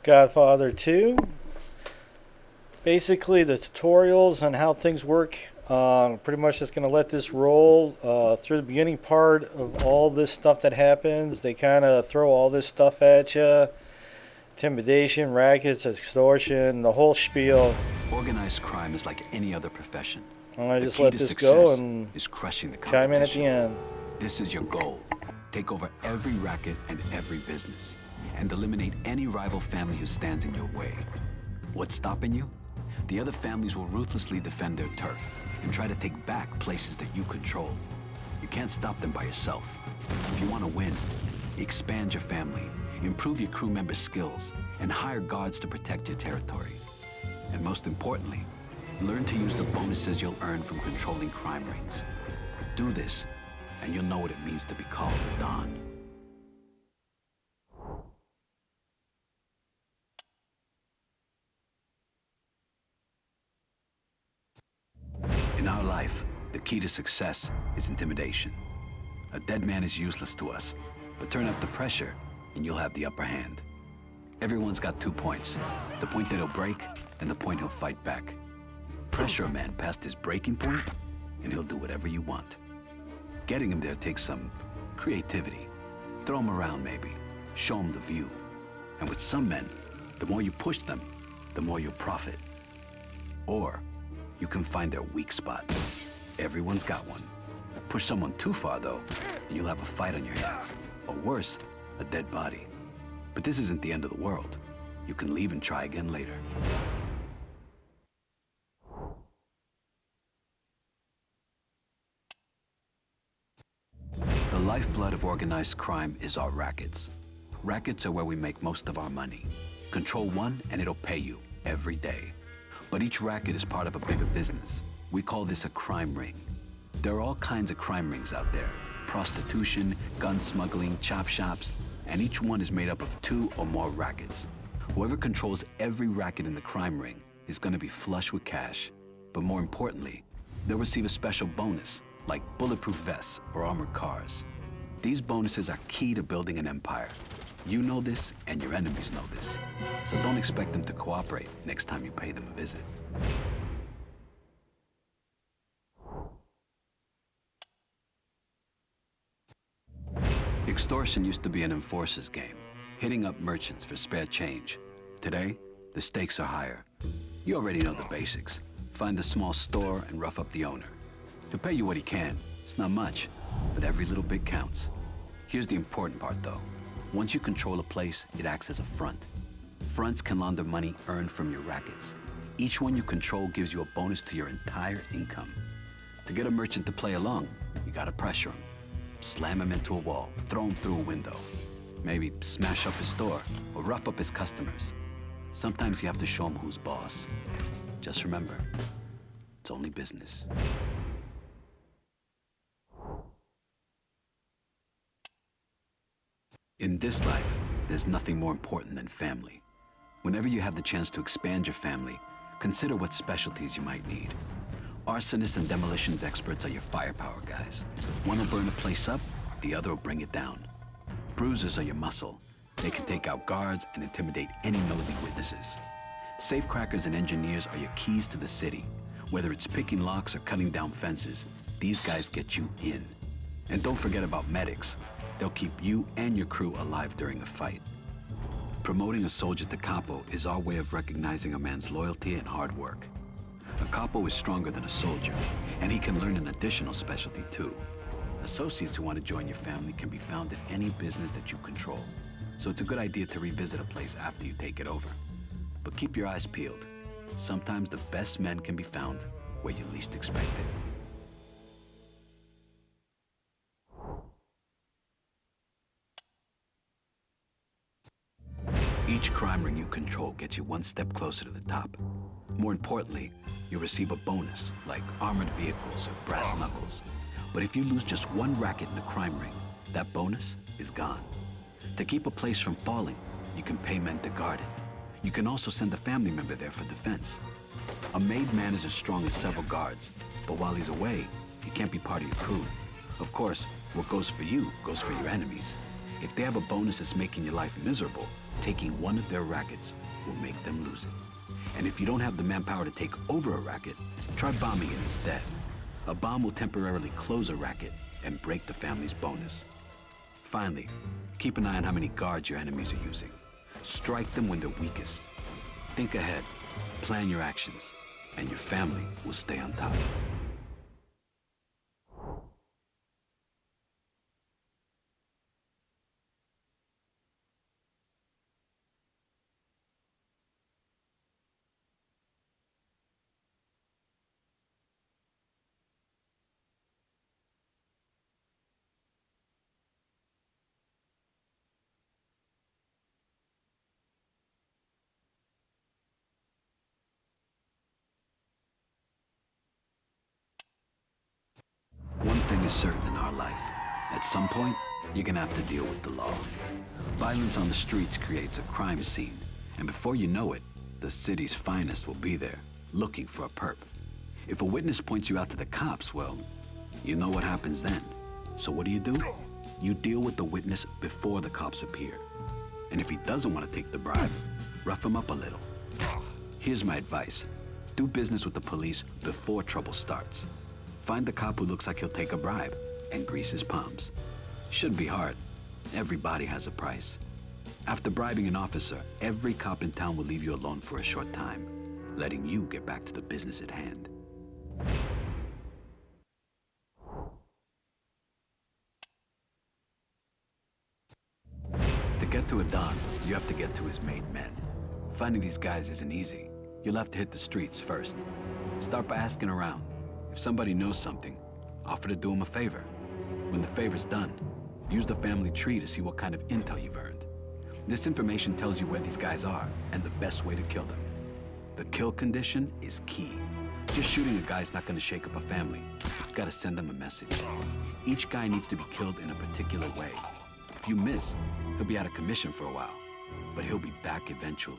Godfather 2. Basically, the tutorials on how things work. Pretty much just going to let this roll through the beginning part of all this stuff that happens. They kind of throw all this stuff at you. Intimidation, rackets, extortion, the whole spiel. Organized crime is like any other profession. And I The just key let to this success go and is crushing the chime in at the competition. end. This is your goal. Take over every racket and every business, and eliminate any rival family who stands in your way. What's stopping you? The other families will ruthlessly defend their turf and try to take back places that you control. You can't stop them by yourself. If you want to win, expand your family, improve your crew members' skills, and hire guards to protect your territory. And most importantly, learn to use the bonuses you'll earn from controlling crime rings. Do this, and you'll know what it means to be called a Don. In our life, the key to success is intimidation. A dead man is useless to us, but turn up the pressure and you'll have the upper hand. Everyone's got 2 points, the point that he'll break and the point he'll fight back. Pressure a man past his breaking point and he'll do whatever you want. Getting him there takes some creativity. Throw him around maybe, show him the view. And with some men, the more you push them, the more you'll profit. Or you can find their weak spot. Everyone's got one. Push someone too far though, and you'll have a fight on your hands. Or worse, a dead body. But this isn't the end of the world. You can leave and try again later. The lifeblood of organized crime is our rackets. Rackets are where we make most of our money. Control one and it'll pay you every day. But each racket is part of a bigger business. We call this a crime ring. There are all kinds of crime rings out there. Prostitution, gun smuggling, chop shops, and each one is made up of 2 or more rackets. Whoever controls every racket in the crime ring is going to be flush with cash. But more importantly, they'll receive a special bonus, like bulletproof vests or armored cars. These bonuses are key to building an empire. You know this, and your enemies know this. So don't expect them to cooperate next time you pay them a visit. Extortion used to be an enforcer's game, hitting up merchants for spare change. Today, the stakes are higher. You already know the basics. Find the small store and rough up the owner. He'll pay you what he can. It's not much, but every little bit counts. Here's the important part though. Once you control a place, it acts as a front. Fronts can launder money earned from your rackets. Each one you control gives you a bonus to your entire income. To get a merchant to play along, you gotta pressure him. Slam him into a wall, throw him through a window. Maybe smash up his store or rough up his customers. Sometimes you have to show him who's boss. Just remember, it's only business. In this life, there's nothing more important than family. Whenever you have the chance to expand your family, consider what specialties you might need. Arsonists and demolitions experts are your firepower guys. One will burn a place up, the other will bring it down. Bruisers are your muscle. They can take out guards and intimidate any nosy witnesses. Safecrackers and engineers are your keys to the city. Whether it's picking locks or cutting down fences, these guys get you in. And don't forget about medics. They'll keep you and your crew alive during a fight. Promoting a soldier to capo is our way of recognizing a man's loyalty and hard work. A capo is stronger than a soldier, and he can learn an additional specialty too. Associates who want to join your family can be found in any business that you control. So it's a good idea to revisit a place after you take it over. But keep your eyes peeled. Sometimes the best men can be found where you least expect it. Each crime ring you control gets you one step closer to the top. More importantly, you receive a bonus, like armored vehicles or brass knuckles. But if you lose just one racket in a crime ring, that bonus is gone. To keep a place from falling, you can pay men to guard it. You can also send a family member there for defense. A made man is as strong as several guards, but while he's away, he can't be part of your crew. Of course, what goes for you goes for your enemies. If they have a bonus that's making your life miserable, taking one of their rackets will make them lose it. And if you don't have the manpower to take over a racket, try bombing it instead. A bomb will temporarily close a racket and break the family's bonus. Finally, keep an eye on how many guards your enemies are using. Strike them when they're weakest. Think ahead, plan your actions, and your family will stay on top. One thing is certain in our life. At some point, you're gonna have to deal with the law. Violence on the streets creates a crime scene, and before you know it, the city's finest will be there, looking for a perp. If a witness points you out to the cops, well, you know what happens then. So what do? You deal with the witness before the cops appear. And if he doesn't want to take the bribe, rough him up a little. Here's my advice. Do business with the police before trouble starts. Find the cop who looks like he'll take a bribe and grease his palms. Shouldn't be hard. Everybody has a price. After bribing an officer, every cop in town will leave you alone for a short time, letting you get back to the business at hand. To get to a Don, you have to get to his made men. Finding these guys isn't easy. You'll have to hit the streets first. Start by asking around. If somebody knows something, offer to do them a favor. When the favor's done, use the family tree to see what kind of intel you've earned. This information tells you where these guys are and the best way to kill them. The kill condition is key. Just shooting a guy's not gonna shake up a family. You've gotta send them a message. Each guy needs to be killed in a particular way. If you miss, he'll be out of commission for a while, but he'll be back eventually.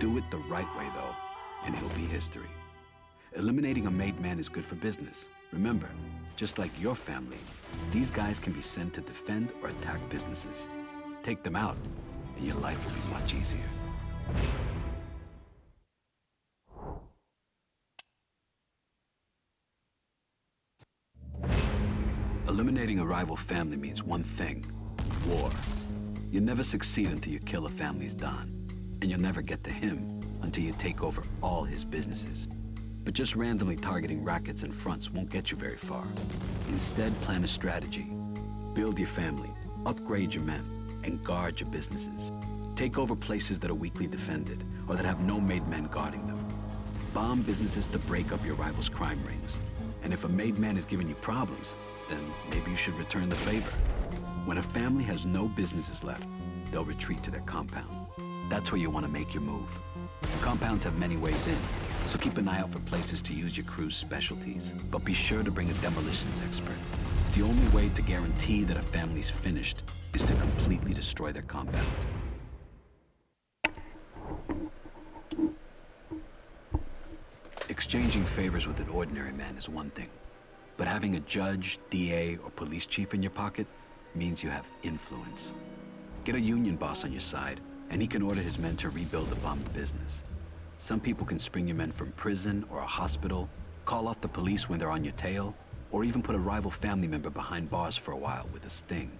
Do it the right way though, and he'll be history. Eliminating a made man is good for business. Remember, just like your family, these guys can be sent to defend or attack businesses. Take them out, and your life will be much easier. Eliminating a rival family means one thing: war. You'll never succeed until you kill a family's Don, and you'll never get to him until you take over all his businesses. But just randomly targeting rackets and fronts won't get you very far. Instead, plan a strategy. Build your family, upgrade your men, and guard your businesses. Take over places that are weakly defended or that have no made men guarding them. Bomb businesses to break up your rivals' crime rings. And if a made man is giving you problems, then maybe you should return the favor. When a family has no businesses left, they'll retreat to their compound. That's where you want to make your move. Compounds have many ways in, so keep an eye out for places to use your crew's specialties. But be sure to bring a demolitions expert. The only way to guarantee that a family's finished is to completely destroy their compound. Exchanging favors with an ordinary man is one thing, but having a judge, DA, or police chief in your pocket means you have influence. Get a union boss on your side, and he can order his men to rebuild the bombed business. Some people can spring your men from prison or a hospital, call off the police when they're on your tail, or even put a rival family member behind bars for a while with a sting.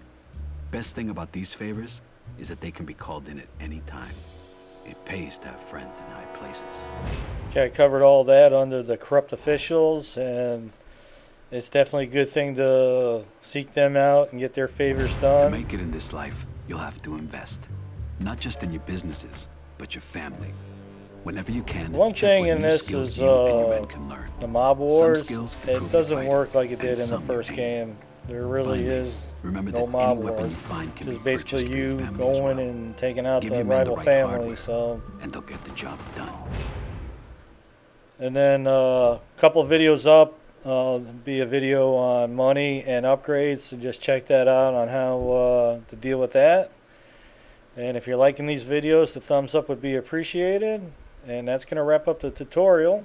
Best thing about these favors is that they can be called in at any time. It pays to have friends in high places. Okay, I covered all that under the corrupt officials, and it's definitely a good thing to seek them out and get their favors done. To make it in this life, you'll have to invest. Not just in your businesses, but your family. Whenever you can, one thing in this is the mob wars. It doesn't work like it did in the first game. There really is no mob wars. Just basically you going and taking out the rival family. So, and they'll get the job done. And then a couple of videos up, be a video on money and upgrades. So just check that out on how to deal with that. And if you're liking these videos, the thumbs up would be appreciated. And that's going to wrap up the tutorial.